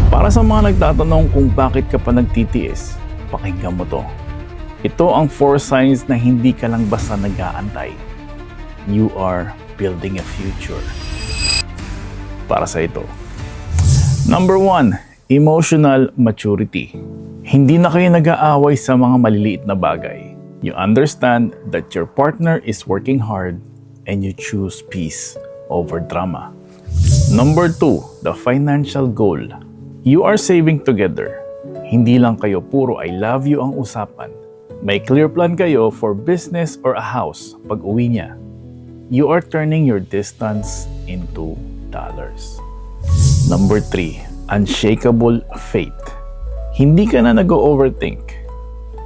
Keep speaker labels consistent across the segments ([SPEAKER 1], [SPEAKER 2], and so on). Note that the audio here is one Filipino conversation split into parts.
[SPEAKER 1] Para sa mga nagtatanong kung bakit ka pa nagtitiis, pakinggan mo to. Ito ang 4 signs na hindi ka lang basta nag-aantay. You are building a future. Para sa ito. Number 1, emotional maturity. Hindi na kayo nag-aaway sa mga maliliit na bagay. You understand that your partner is working hard and you choose peace over drama. Number 2, the financial goal. You are saving together. Hindi lang kayo puro I love you ang usapan. May clear plan kayo for business or a house pag uwi niya. You are turning your distance into dollars. Number 3, unshakable faith. Hindi ka na nag-overthink.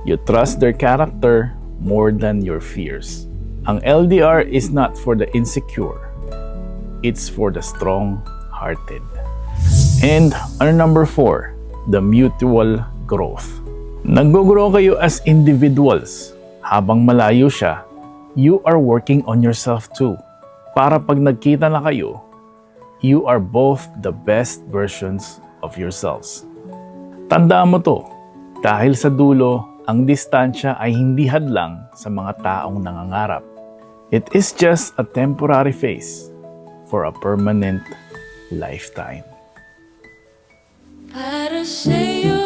[SPEAKER 1] You trust their character more than your fears. Ang LDR is not for the insecure. It's for the strong-hearted. And our number 4, the mutual growth. Nag-grow kayo as individuals. Habang malayo siya, you are working on yourself too. Para pag nagkita na kayo, you are both the best versions of yourselves. Tandaan mo to, dahil sa dulo, ang distansya ay hindi hadlang sa mga taong nangangarap. It is just a temporary phase for a permanent lifetime.
[SPEAKER 2] Para sa'yo